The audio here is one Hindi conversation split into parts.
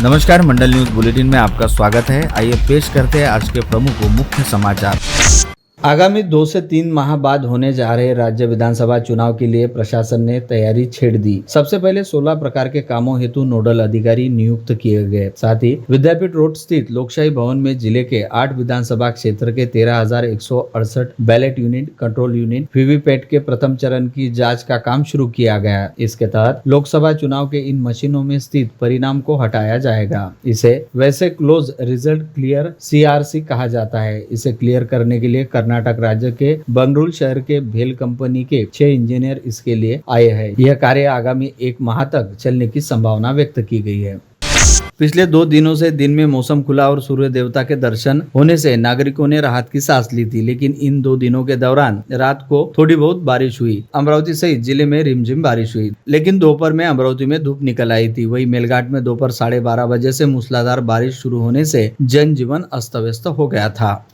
नमस्कार, मंडल न्यूज बुलेटिन में आपका स्वागत है। आइए पेश करते हैं आज के प्रमुख व मुख्य समाचार। आगामी 2 से 3 माह बाद होने जा रहे राज्य विधानसभा चुनाव के लिए प्रशासन ने तैयारी छेड़ दी। सबसे पहले 16 प्रकार के कामों हेतु नोडल अधिकारी नियुक्त किए गए। साथ ही विद्यापीठ रोड स्थित लोकशाही भवन में जिले के 8 विधानसभा क्षेत्र के 13,168 ballot unit, control unit, VVPAT के प्रथम चरण की जाँच का काम शुरू किया गया। इसके तहत लोकसभा चुनाव के इन मशीनों में स्थित परिणाम को हटाया जाएगा। इसे वैसे क्लोज रिजल्ट क्लियर CRC कहा जाता है। इसे क्लियर करने के लिए कर्नाटक राज्य के बंगलुरु शहर के भेल कंपनी के 6 इंजीनियर इसके लिए आए हैं। यह कार्य आगामी 1 माह तक चलने की संभावना व्यक्त की गई है। पिछले 2 दिनों से दिन में मौसम खुला और सूर्य देवता के दर्शन होने से नागरिकों ने राहत की सांस ली थी, लेकिन इन 2 दिनों के दौरान रात को थोड़ी बहुत बारिश हुई। अमरावती सहित जिले में रिमझिम बारिश हुई, लेकिन दोपहर में अमरावती में धूप निकल आई थी। वहीं मेलघाट में दोपहर 12:30 बजे से मूसलाधार बारिश शुरू होने से जनजीवन अस्त व्यस्त हो गया था।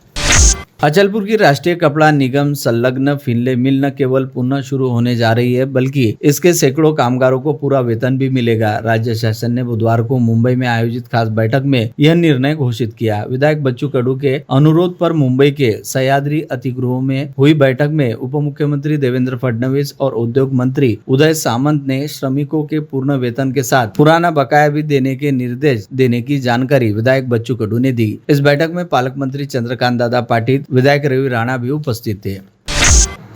अचलपुर की राष्ट्रीय कपड़ा निगम संलग्न फिनले मिल न केवल पुनः शुरू होने जा रही है, बल्कि इसके सैकड़ों कामगारों को पूरा वेतन भी मिलेगा। राज्य शासन ने बुधवार को मुंबई में आयोजित खास बैठक में यह निर्णय घोषित किया। विधायक बच्चू कडू के अनुरोध पर मुंबई के सह्याद्री अतिथि में हुई बैठक में उप मुख्यमंत्री देवेंद्र फडणवीस और उद्योग मंत्री उदय सामंत ने श्रमिकों के पूर्ण वेतन के साथ पुराना बकाया भी देने के निर्देश देने की जानकारी विधायक बच्चू कडू ने दी। इस बैठक में पालक मंत्री चंद्रकांत दादा पाटिल, विधायक रवि राणा भी उपस्थित थे।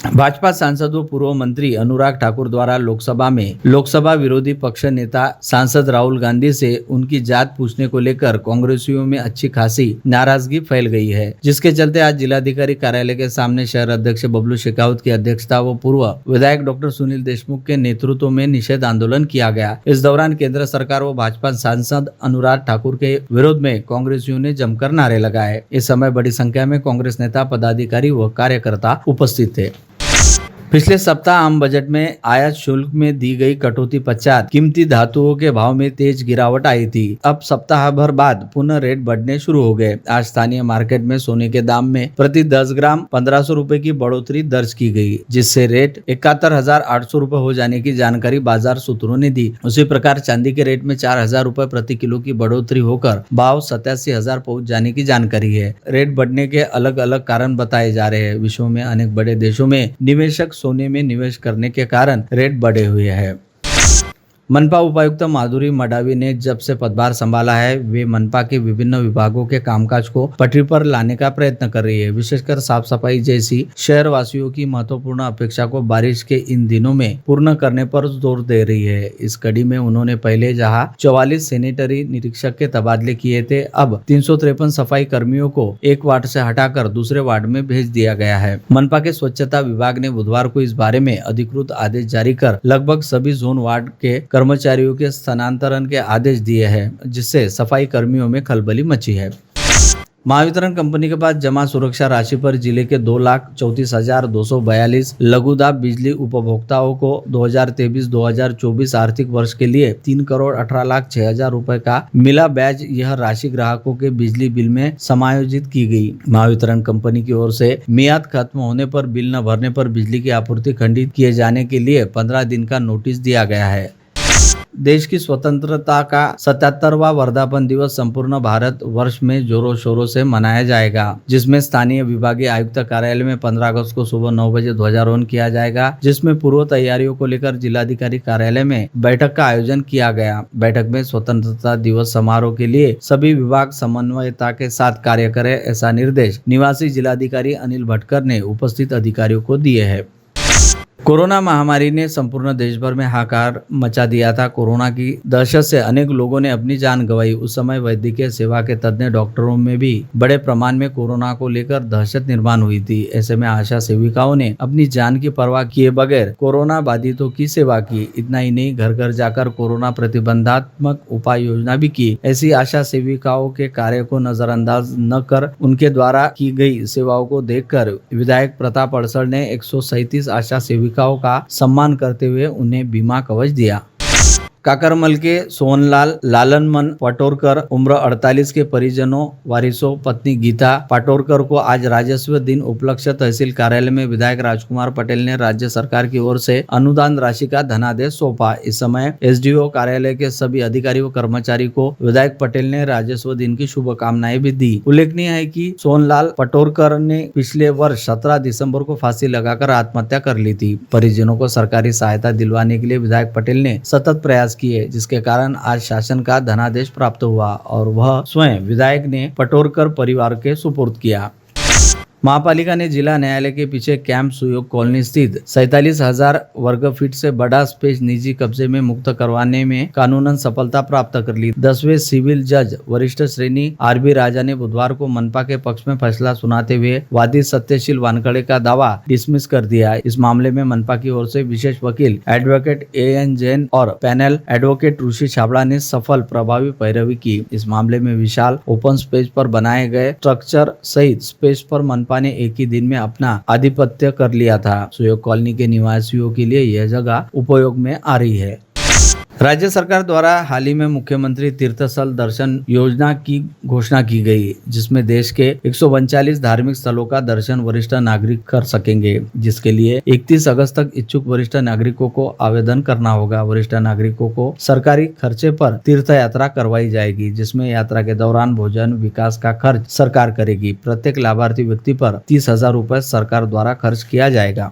भाजपा सांसद व पूर्व मंत्री अनुराग ठाकुर द्वारा लोकसभा विरोधी पक्ष नेता सांसद राहुल गांधी से उनकी जात पूछने को लेकर कांग्रेसियों में अच्छी खासी नाराजगी फैल गई है, जिसके चलते आज जिलाधिकारी कार्यालय के सामने शहर अध्यक्ष बबलू शेखावत की अध्यक्षता व पूर्व विधायक डॉक्टर सुनील देशमुख के नेतृत्व में निषेध आंदोलन किया गया। इस दौरान केंद्र सरकार व भाजपा सांसद अनुराग ठाकुर के विरोध में कांग्रेसियों ने जमकर नारे लगाए। इस समय बड़ी संख्या में कांग्रेस नेता, पदाधिकारी व कार्यकर्ता उपस्थित थे। पिछले सप्ताह आम बजट में आयात शुल्क में दी गई कटौती पश्चात कीमती धातुओं के भाव में तेज गिरावट आई थी। अब सप्ताह भर बाद पुनः रेट बढ़ने शुरू हो गए। आज स्थानीय मार्केट में सोने के दाम में प्रति 10 ग्राम 1500 रुपए की बढ़ोतरी दर्ज की गई, जिससे रेट 71,800 रुपए हो जाने की जानकारी बाजार सूत्रों ने दी। उसी प्रकार चांदी के रेट में 4,000 रुपए प्रति किलो की बढ़ोतरी होकर भाव 87,000 पहुँच जाने की जानकारी है। रेट बढ़ने के अलग अलग कारण बताए जा रहे हैं। विश्व में अनेक बड़े देशों में निवेशक सोने में निवेश करने के कारण रेट बढ़े हुए हैं। मनपा उपायुक्त माधुरी मडावी ने जब से पदभार संभाला है, वे मनपा के विभिन्न विभागों के कामकाज को पटरी पर लाने का प्रयत्न कर रही है। विशेषकर साफ सफाई जैसी शहर वासियों की महत्वपूर्ण अपेक्षा को बारिश के इन दिनों में पूर्ण करने पर जोर दे रही है। इस कड़ी में उन्होंने पहले जहां 44 सैनिटरी निरीक्षक के तबादले किए थे, अब 353 सफाई कर्मियों को एक वार्ड से हटाकर दूसरे वार्ड में भेज दिया गया है। मनपा के स्वच्छता विभाग ने बुधवार को इस बारे में अधिकृत आदेश जारी कर लगभग सभी जोन वार्ड के कर्मचारियों के स्थानांतरण के आदेश दिए हैं, जिससे सफाई कर्मियों में खलबली मची है। महावितरण कंपनी के पास जमा सुरक्षा राशि पर जिले के 2,34,242 लघुदाब बिजली उपभोक्ताओं को 2023-2024 आर्थिक वर्ष के लिए 3,18,06,000 रुपए का मिला ब्याज। यह राशि ग्राहकों के बिजली बिल में समायोजित की गई। महावितरण कंपनी की ओर से मियाद खत्म होने पर बिल न भरने पर बिजली की आपूर्ति खंडित किए जाने के लिए 15 दिन का नोटिस दिया गया है। देश की स्वतंत्रता का 77वां वर्धापन दिवस संपूर्ण भारत वर्ष में जोरों शोरों से मनाया जाएगा, जिसमें स्थानीय विभागीय आयुक्त कार्यालय में 15 अगस्त को सुबह 9 बजे ध्वजारोहण किया जाएगा, जिसमें पूर्व तैयारियों को लेकर जिलाधिकारी कार्यालय में बैठक का आयोजन किया गया। बैठक में स्वतंत्रता दिवस समारोह के लिए सभी विभाग समन्वयता के साथ कार्य करें, ऐसा निर्देश निवासी जिलाधिकारी अनिल भटकर ने उपस्थित अधिकारियों को दिए हैं। कोरोना महामारी ने संपूर्ण देश भर में हाहाकार मचा दिया था। कोरोना की दहशत से अनेक लोगों ने अपनी जान गंवाई। उस समय वैद्यकीय सेवा के तज्ञ डॉक्टरों में भी बड़े प्रमाण में कोरोना को लेकर दहशत निर्माण हुई थी। ऐसे में आशा सेविकाओं ने अपनी जान की परवाह किए बगैर कोरोना बाधितों की सेवा की। इतना ही नहीं, घर घर जाकर कोरोना प्रतिबंधात्मक उपाय योजना भी की। ऐसी आशा सेविकाओं के कार्य को नजरअंदाज न कर उनके द्वारा की गई सेवाओं को देखकर विधायक प्रताप अड़सर ने 137 आशा सेविकाओं का सम्मान करते हुए उन्हें बीमा कवच दिया। काकरमल के सोनलाल लालनमन पाटोरकर उम्र 48 के परिजनों वारिसों पत्नी गीता पाटोरकर को आज राजस्व दिन उपलक्ष्य तहसील कार्यालय में विधायक राजकुमार पटेल ने राज्य सरकार की ओर से अनुदान राशि का धनादेश सौंपा। इस समय एसडीओ कार्यालय के सभी अधिकारी व कर्मचारी को विधायक पटेल ने राजस्व दिन की शुभकामनाएं भी दी। उल्लेखनीय है कि सोनलाल पाटोरकर ने पिछले वर्ष 17 दिसंबर को फांसी लगाकर आत्महत्या कर ली थी। परिजनों को सरकारी सहायता दिलवाने के लिए विधायक पटेल ने सतत प्रयास किए, जिसके कारण आज शासन का धनादेश प्राप्त हुआ और वह स्वयं विधायक ने पाटोरकर परिवार के सुपुर्द किया। महापालिका ने जिला न्यायालय के पीछे कैंप सुयोग कॉलोनी स्थित 47,000 वर्ग फीट से बड़ा स्पेस निजी कब्जे में मुक्त करवाने में कानूनन सफलता प्राप्त कर ली। 10वें सिविल जज वरिष्ठ श्रेणी आरबी राजा ने बुधवार को मनपा के पक्ष में फैसला सुनाते हुए वादी सत्यशील वानखड़े का दावा डिसमिस कर दिया। इस मामले में मनपा की ओर से विशेष वकील एडवोकेट AN जैन और पैनल एडवोकेट ऋषि छाबड़ा ने सफल प्रभावी पैरवी की। इस मामले में विशाल ओपन स्पेस पर बनाए गए स्ट्रक्चर सहित स्पेस पर मनपा ने एक ही दिन में अपना आधिपत्य कर लिया था। सुयोग कॉलोनी के निवासियों के लिए यह जगह उपयोग में आ रही है। राज्य सरकार द्वारा हाल ही में मुख्यमंत्री तीर्थस्थल दर्शन योजना की घोषणा की गई, जिसमें देश के 139 धार्मिक स्थलों का दर्शन वरिष्ठ नागरिक कर सकेंगे, जिसके लिए 31 अगस्त तक इच्छुक वरिष्ठ नागरिकों को आवेदन करना होगा। वरिष्ठ नागरिकों को सरकारी खर्चे पर तीर्थ यात्रा करवाई जाएगी, जिसमें यात्रा के दौरान भोजन विकास का खर्च सरकार करेगी। प्रत्येक लाभार्थी व्यक्ति पर 30,000 रुपए सरकार द्वारा खर्च किया जाएगा।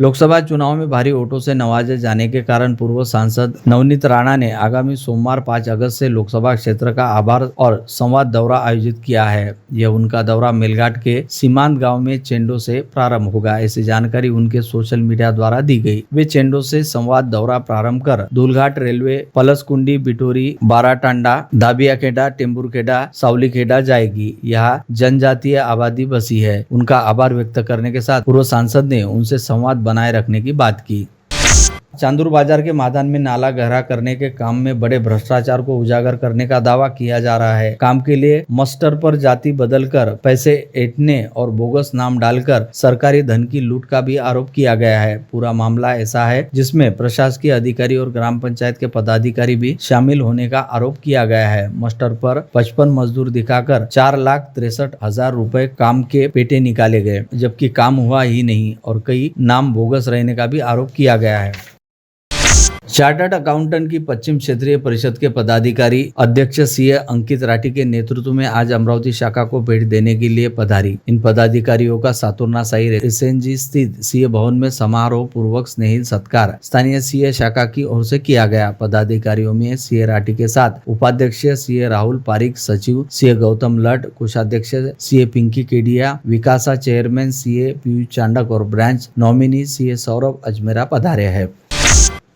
लोकसभा चुनाव में भारी वोटों से नवाजे जाने के कारण पूर्व सांसद नवनीत राणा ने आगामी सोमवार 5 अगस्त से लोकसभा क्षेत्र का आभार और संवाद दौरा आयोजित किया है। यह उनका दौरा मेलघाट के सीमांत गांव में चेंडो से प्रारंभ होगा। ऐसी जानकारी उनके सोशल मीडिया द्वारा दी गई। वे चेंडो से संवाद दौरा प्रारंभ कर धूलघाट रेलवे पलसकुंडी बिटोरी बाराटांडा दाबियाखेड़ा टेम्बुरखेड़ा सावलीखेड़ा जाएगी। यहाँ जनजातीय आबादी बसी है। उनका आभार व्यक्त करने के साथ पूर्व सांसद ने उनसे संवाद बनाए रखने की बात की। चांदूर बाजार के मैदान में नाला गहरा करने के काम में बड़े भ्रष्टाचार को उजागर करने का दावा किया जा रहा है। काम के लिए मस्टर पर जाति बदलकर पैसे ऐंठने और बोगस नाम डालकर सरकारी धन की लूट का भी आरोप किया गया है। पूरा मामला ऐसा है जिसमें प्रशासकीय अधिकारी और ग्राम पंचायत के पदाधिकारी भी शामिल होने का आरोप किया गया है। मस्टर पर 55 मजदूर दिखाकर 4,63,000 रुपए काम के पेटे निकाले गए, जबकि काम हुआ ही नहीं और कई नाम बोगस रहने का भी आरोप किया गया है। चार्टर्ड अकाउंटेंट की पश्चिम क्षेत्रीय परिषद के पदाधिकारी अध्यक्ष सीए अंकित राठी के नेतृत्व में आज अमरावती शाखा को भेंट देने के लिए पधारी। इन पदाधिकारियों का सातुरना साई SNG स्थित सीए भवन में समारोह पूर्वक स्नेहित सत्कार स्थानीय सीए शाखा की ओर से किया गया। पदाधिकारियों में सीए राठी के साथ उपाध्यक्ष सीए राहुल पारिक, सचिव सीए गौतम लट, कोषाध्यक्ष सीए पिंकी केडिया, विकासा चेयरमैन सीए पीयूष चांडक और branch nominee CA Saurabh Ajmera पधारे हैं।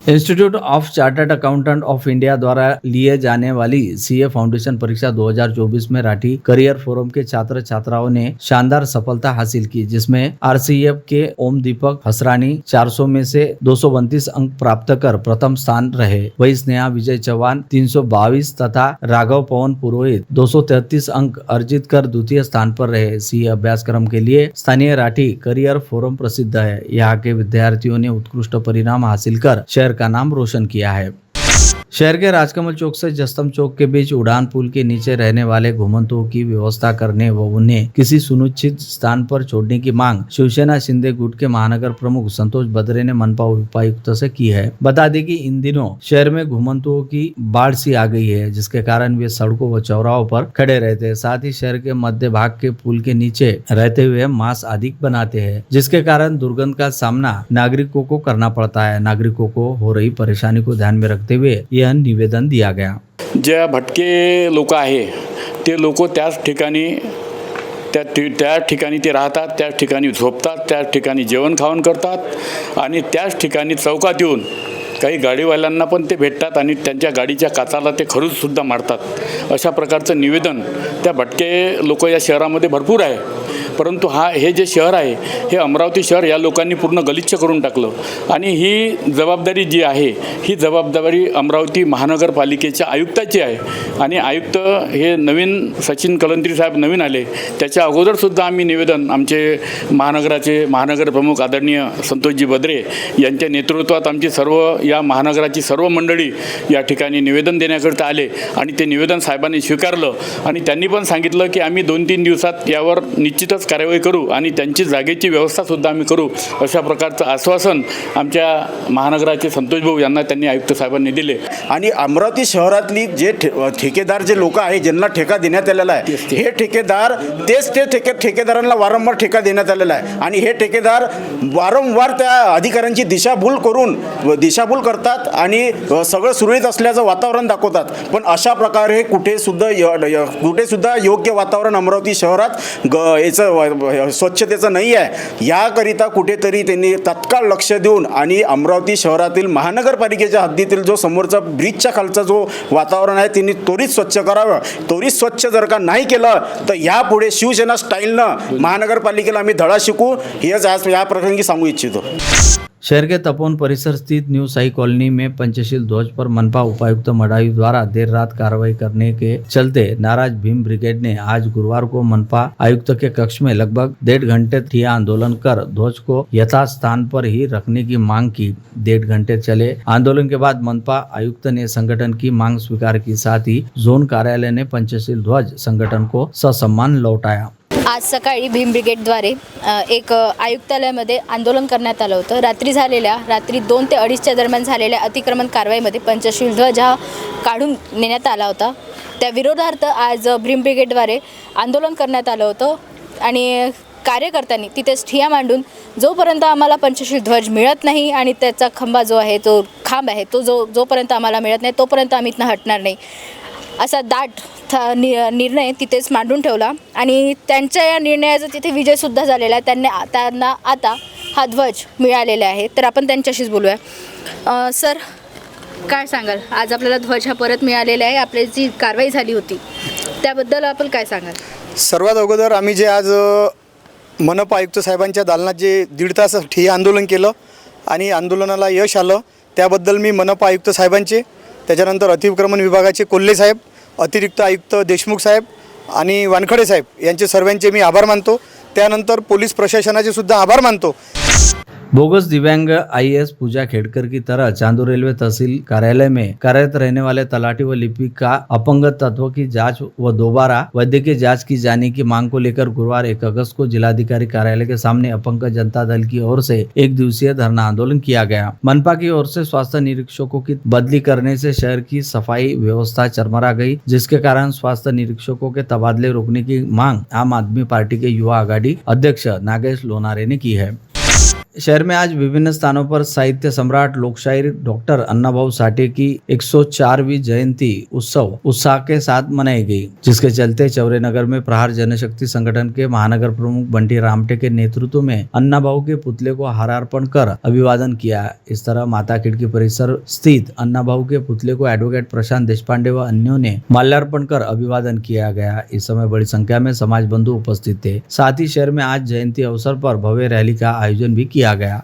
Institute of chartered accountant of India द्वारा लिए जाने वाली सीए फाउंडेशन परीक्षा 2024 में राठी करियर फोरम के छात्र छात्राओं ने शानदार सफलता हासिल की, जिसमें RCF के ओम दीपक हसरानी 400 में से 232 अंक प्राप्त कर प्रथम स्थान रहे। वही स्नेहा विजय चौहान 322 तथा राघव पवन पुरोहित 233 अंक अर्जित कर द्वितीय स्थान पर रहे। सीए अभ्यासक्रम के लिए स्थानीय राठी करियर फोरम प्रसिद्ध है। यहाँ के विद्यार्थियों ने उत्कृष्ट परिणाम हासिल कर शहर का नाम रोशन किया है। शहर के राजकमल चौक से जस्तम चौक के बीच उड़ान पुल के नीचे रहने वाले घुमंतुओं की व्यवस्था करने व उन्हें किसी सुनिश्चित स्थान पर छोड़ने की मांग शिवसेना शिंदे गुट के महानगर प्रमुख संतोष बद्रे ने मनपा उपायुक्त से की है। बता दें कि इन दिनों शहर में घुमंतुओं की बाढ़ सी आ गई है, जिसके कारण वे सड़कों व चौराहों पर खड़े रहते हैं। साथ ही शहर के मध्य भाग के पुल के नीचे रहते हुए मांस अधिक बनाते हैं, जिसके कारण दुर्गंध का सामना नागरिकों को करना पड़ता है। नागरिकों को हो रही परेशानी को ध्यान में रखते हुए यह निवेदन दिया गया। जे भटके लोक आहे ते लोक त्याच ठिकाणी त्या ठिकाणी ते राहतात, त्याच ठिकाणी झोपतात, त्याच ठिकाणी जेवण खावण करतात आणि त्याच ठिकाणी चौकात येऊन काही गाडीवाल्यांना पण ते भेटतात आणि त्यांच्या गाडीच्या काचाला ते खरूचसुद्धा मारतात। अशा प्रकारचं निवेदन त्या भटके लोक या शहरामध्ये भरपूर आहे। परंतु हे जे शहर आहे हे अमरावती शहर या लोकांनी पूर्ण गलिच्छ करून टाकलं आणि ही जबाबदारी जी आहे ही जबाबदारी अमरावती महानगरपालिकेच्या आयुक्ताची आहे आणि आयुक्त हे नवीन सचिन कलंत्री साहेब नवीन आले त्याच्या अगोदरसुद्धा आम्ही निवेदन आमचे महानगर प्रमुख आदरणीय संतोषजी बद्रे यांच्या नेतृत्वात आमची सर्व या महानगराची सर्व मंडळी या ठिकाणी निवेदन देण्याकरिता आले आणि ते निवेदन साहेबांनी स्वीकारलं आणि त्यांनी पण सांगितलं की आम्ही 2-3 दिवसात यावर निश्चितच कार्यवाही करू आणि त्यांची जागेची व्यवस्थासुद्धा आम्ही करू अशा प्रकारचं आश्वासन आमच्या महानगराचे संतोष भाऊ यांना त्यांनी आयुक्त साहेबांनी दिले. आणि अमरावती शहरातली जे ठेकेदार जे लोक आहे ज्यांना ठेका देण्यात आलेला आहे हे ठेकेदार ठेकेदारांना वारंवार ठेका देण्यात आलेला आहे आणि हे ठेकेदार वारंवार त्या अधिकाऱ्यांची दिशाभूल करतात आणि सगळं सुरळीत असल्याचं वातावरण दाखवतात. पण अशा प्रकारे कुठे सुद्धा योग्य वातावरण अमरावती शहरात याचं स्वच्छतेचं नाही आहे. याकरिता कुठेतरी त्यांनी तत्काळ लक्ष देऊन आणि अमरावती शहरातील महानगरपालिकेच्या हद्दीतील जो समोरचा ब्रिजच्या खालचा जो वातावरण आहे त्यांनी त्वरित स्वच्छ करावं. त्वरित स्वच्छ जर का नाही केलं तर यापुढे शिवसेना स्टाईलनं महानगरपालिकेला आम्ही धडा शिकू हेच आज या प्रसंगी सांगू इच्छितो. शहर के तपोवन परिसर स्थित न्यू साई कॉलोनी में पंचशील ध्वज पर मनपा उपायुक्त मडायू द्वारा देर रात कार्रवाई करने के चलते नाराज भीम ब्रिगेड ने आज गुरुवार को मनपा आयुक्त के कक्ष में लगभग 1.5 घंटे ठिया आंदोलन कर ध्वज को यथास्थान पर ही रखने की मांग की. 1.5 घंटे चले आंदोलन के बाद मनपा आयुक्त ने संगठन की मांग स्वीकार की. साथ ही जोन कार्यालय ने पंचशील ध्वज संगठन को ससम्मान लौटाया. आज सकाळी भीम ब्रिगेडद्वारे एक आयुक्तालयामध्ये आंदोलन करण्यात आलं होतं. रात्री 2 ते 2:30च्या दरम्यान झालेल्या अतिक्रमण कारवाईमध्ये पंचशील ध्वज हा काढून नेण्यात आला होता. त्या विरोधार्थ आज भीम ब्रिगेडद्वारे आंदोलन करण्यात आलं होतं आणि कार्यकर्त्यांनी तिथेच ठिय्या मांडून जोपर्यंत आम्हाला पंचशील ध्वज मिळत नाही आणि त्याचा खांब आहे तो जोपर्यंत आम्हाला मिळत नाही तोपर्यंत आम्ही इथनं हटणार नाही असा दाट निर्णय तिथेच मांडून ठेवला आणि त्यांच्या या निर्णयाचा तिथे विजयसुद्धा झालेला आहे. त्यांना आता हा ध्वज मिळालेला आहे. तर आपण त्यांच्याशीच बोलूया. सर, काय सांगाल? आज आपल्याला ध्वज हा परत मिळालेला आहे. आपली जी कारवाई झाली होती त्याबद्दल आपण काय सांगाल? सर्वात अगोदर आम्ही जे आज मनपा आयुक्त साहेबांच्या दालनात जे 1.5 तास ठिय्या आंदोलन केलं आणि आंदोलनाला यश आलं त्याबद्दल मी मनपा आयुक्त साहेबांचे, त्याच्यानंतर अतिक्रमण विभागाचे कोल्हे साहेब, अतिरिक्त आयुक्त देशमुख साहेब आणि वानखडे साहेब यांचे सर्वांचे मी आभार मानतो. त्यानंतर पोलीस प्रशासनाचे सुद्धा आभार मानतो. बोगस दिव्यांग आईएएस पूजा खेड़कर की तरह चांदू रेलवे तहसील कार्यालय में कार्यरत रहने वाले तलाटी व लिपिक का अपंग तत्व की जांच व दोबारा वैद्यकीय जांच की जाने की मांग को लेकर गुरुवार 1 अगस्त को जिलाधिकारी कार्यालय के सामने अपंग जनता दल की ओर से 1 दिवसीय धरना आंदोलन किया गया. मनपा की ओर से स्वास्थ्य निरीक्षकों की बदली करने से शहर की सफाई व्यवस्था चरमरा गई, जिसके कारण स्वास्थ्य निरीक्षकों के तबादले रोकने की मांग आम आदमी पार्टी के युवा आघाड़ी अध्यक्ष नागेश लोनारे ने की है. शहर में आज विभिन्न स्थानों पर साहित्य सम्राट लोकशाहीर डॉक्टर अन्नाभाऊ साठे की 104वीं जयंती उत्साह के साथ मनाई गई, जिसके चलते चौरे नगर में प्रहार जनशक्ति संगठन के महानगर प्रमुख बंटी रामटे के नेतृत्व में अन्नाभाऊ के पुतले को हारार्पण कर अभिवादन किया. इस तरह माता खिड़की परिसर स्थित अन्नाभाऊ के पुतले को एडवोकेट प्रशांत देशपांडे व अन्यों ने माल्यार्पण कर अभिवादन किया गया. इस समय बड़ी संख्या में समाज बंधु उपस्थित थे. साथ ही शहर में आज जयंती अवसर पर भव्य रैली का आयोजन भी किया गया.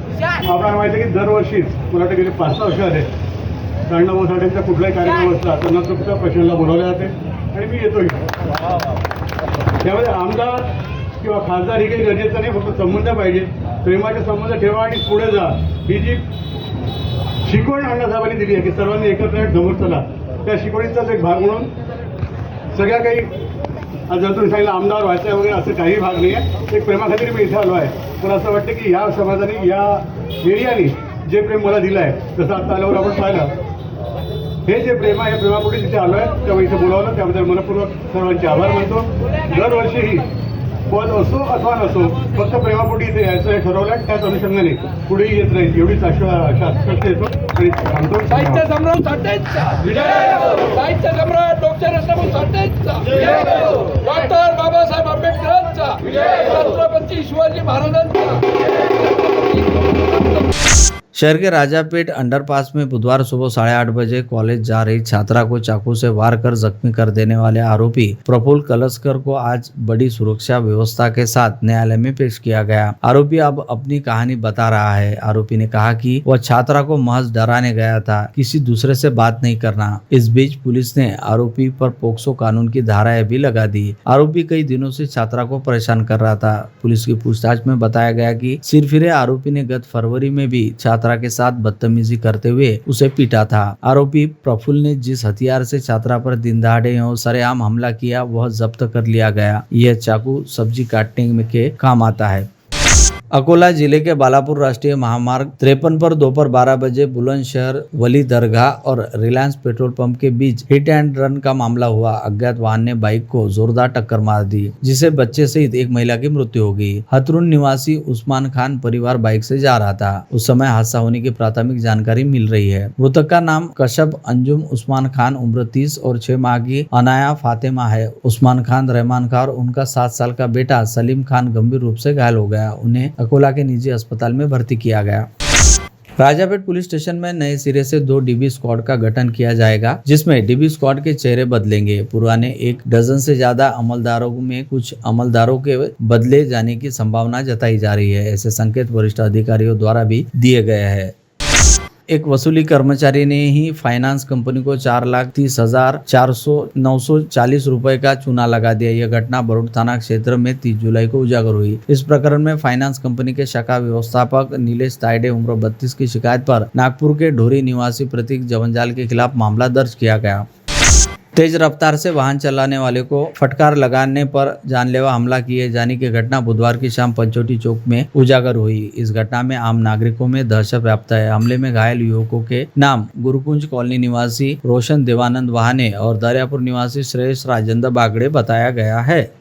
आपल्याला माहिती आहे की दरवर्षीच मला वाटतं गेले 5-6 वर्ष आले अण्णाभाऊ साठेंचा कुठलाही कार्यक्रम असला त्यांना तुमच्या प्रश्नाला बोलावले जाते आणि मी येतो. त्यामध्ये आमदार किंवा खासदार ही काही गरजेचं नाही, फक्त संबंध पाहिजे, प्रेमाचे संबंध ठेवा आणि पुढे जा. ही जी शिकवण अण्णासाहेबांनी दिली आहे की सर्वांनी एकत्र समोर चला, त्या शिकवणीचाच एक भाग म्हणून सगळ्या काही आज जर तुम्ही सांगितलं आमदार व्हायचं वगैरे असं काही भाग नाही आहे. एक प्रेमाखातीर मी इथे आलो आहे. पण असं वाटतं की या समाजाने या एरियाने जे प्रेम मला दिलं आहे तसं आता आल्यावर आपण पाहिलं हे जे प्रेम आहे प्रेमापुढे तिथे आलो आहे तेव्हा इथे बोलावलं त्याबद्दल मनपूर्वक सर्वांचे आभार मानतो. दरवर्षीही पद असो अथवा नसो फक्त प्रेमापोटी इथे यायचं हे ठरवलं आहे. त्याच अनुषंगाने पुढेही येत राहील एवढीच आश्वस्त येतो आणि सांगतो. साहित्य सम्राट साठेंचा साहित्य सम्राट डॉक्टर अन्नाभाऊ साठेंचा डॉक्टर बाबासाहेब आंबेडकरांचा छत्रपती शिवाजी महाराजांचा. शहर के राजापेट अंडरपास में बुधवार सुबह 8:30 बजे कॉलेज जा रही छात्रा को चाकू से वार कर जख्मी कर देने वाले आरोपी प्रफुल्ल कलस्कर को आज बड़ी सुरक्षा व्यवस्था के साथ न्यायालय में पेश किया गया। आरोपी अब अपनी कहानी बता रहा है। आरोपी ने कहा कि वह छात्रा को महज डराने गया था, किसी दूसरे से बात नहीं करना। इस बीच पुलिस ने आरोपी पर पोक्सो कानून की धाराएं भी लगा दी। आरोपी कई दिनों से छात्रा को परेशान कर रहा था। पुलिस की पूछताछ में बताया गया कि सिरफिरे आरोपी ने गत फरवरी में भी छात्रा के साथ बदतमीजी करते हुए उसे पीटा था। आरोपी प्रफुल्ल ने जिस हथियार से छात्रा पर दिन दहाड़े और सरेआम हमला किया वह जब्त कर लिया गया। यह चाकू सब्जी काटने के काम आता है। अकोला जिले के बालापुर राष्ट्रीय महामार्ग 53 पर दोपहर 12 बजे बुलंदशहर वली दरगाह और रिलायंस पेट्रोल पंप के बीच हिट एंड रन का मामला हुआ। अज्ञात वाहन ने बाइक को जोरदार टक्कर मार दी, जिसे बच्चे सहित एक महिला की मृत्यु हो गई। हतरुन निवासी उस्मान खान परिवार बाइक से जा रहा था। उस समय हादसा होने की प्राथमिक जानकारी मिल रही है। मृतक का नाम कशब अंजुम उस्मान खान उम्र 30 और 6 माह की अनाया फातिमा है। उस्मान खान, रहमान खान और उनका 7 साल का बेटा सलीम खान गंभीर रूप से घायल हो गया। उन्हें अकोला के निजी अस्पताल में भर्ती किया गया। राजापेट पुलिस स्टेशन में नए सिरे से 2 डीबी स्क्वाड का गठन किया जाएगा, जिसमें डीबी स्क्वाड के चेहरे बदलेंगे। पुराने 1 डजन से ज्यादा अमलदारों में कुछ अमलदारों के बदले जाने की संभावना जताई जा रही है। ऐसे संकेत वरिष्ठ अधिकारियों द्वारा भी दिए गए हैं। एक वसूली कर्मचारी ने ही फाइनेंस कंपनी को 4,30,940 रुपए का चूना लगा दिया। यह घटना बरूड थाना क्षेत्र में 30 जुलाई को उजागर हुई। इस प्रकरण में फाइनेंस कंपनी के शाखा व्यवस्थापक नीलेश तायडे उम्र 32 की शिकायत पर नागपुर के ढोरी निवासी प्रतीक जवंजाल के खिलाफ मामला दर्ज किया गया। तेज रफ्तार से वाहन चलाने वाले को फटकार लगाने पर जानलेवा हमला किए जाने की घटना बुधवार की शाम पंचोटी चौक में उजागर हुई। इस घटना में आम नागरिकों में दहशत व्याप्त है। हमले में घायल युवकों के नाम गुरुकुंज कॉलोनी निवासी रोशन देवानंद वाहने और दरियापुर निवासी श्रेयस राजेंद्र बागड़े बताया गया है।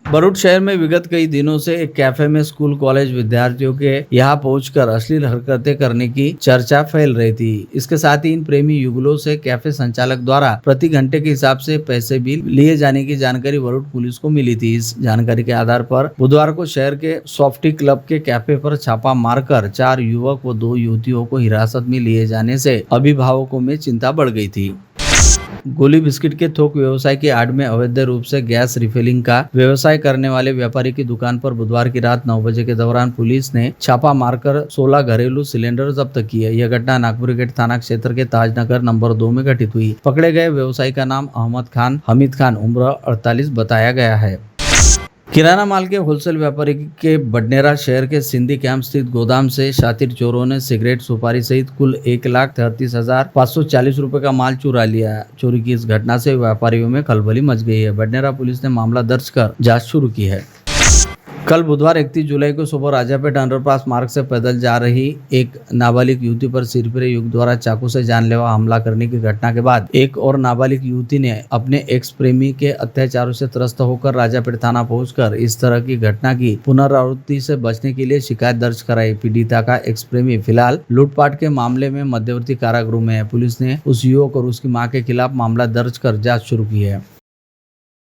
बरूड शहर में विगत कई दिनों से एक कैफे में स्कूल कॉलेज विद्यार्थियों के यहां पहुंचकर अश्लील हरकतें करने की चर्चा फैल रही थी। इसके साथ ही इन प्रेमी युगलों से कैफे संचालक द्वारा प्रति घंटे के हिसाब से पैसे भी लिए जाने की जानकारी बरूड पुलिस को मिली थी। इस जानकारी के आधार पर बुधवार को शहर के सॉफ्टी क्लब के कैफे पर छापा मारकर 4 युवक व 2 युवतियों को हिरासत में लिए जाने से अभिभावकों में चिंता बढ़ गई थी। गोली बिस्किट के थोक व्यवसाय की आड़ में अवैध रूप से गैस रिफिलिंग का व्यवसाय करने वाले व्यापारी की दुकान पर बुधवार की रात 9 बजे के दौरान पुलिस ने छापा मारकर 16 घरेलू सिलेंडर जब्त किए। यह घटना नागपुर गेट थाना क्षेत्र के ताजनगर नंबर 2 में घटित हुई। पकड़े गए व्यवसायी का नाम अहमद खान हमीद खान उम्र 48 बताया गया है। किराना माल के होलसेल व्यापारी के बडनेरा शहर के सिंधी कैंप स्थित गोदाम से शातिर चोरों ने सिगरेट, सुपारी सहित कुल 1,33,540 रुपए का माल चुरा लिया। चोरी की इस घटना से व्यापारियों में खलबली मच गई है। बडनेरा पुलिस ने मामला दर्ज कर जांच शुरू की है। कल बुधवार 31 जुलाई को सुबह राजापेट अंडरपास मार्ग से पैदल जा रही एक नाबालिग युवती पर सिरफिरे युवक द्वारा चाकू से जानलेवा हमला करने की घटना के बाद एक और नाबालिग युवती ने अपने एक्स प्रेमी के अत्याचारों से त्रस्त होकर राजापेट थाना पहुंचकर इस तरह की घटना की पुनरावृत्ति से बचने के लिए शिकायत दर्ज कराई। पीड़िता का एक्स प्रेमी फिलहाल लूटपाट के मामले में मध्यवर्ती कारागृह में है। पुलिस ने उस युवक और उसकी मां के खिलाफ मामला दर्ज कर जाँच शुरू की है।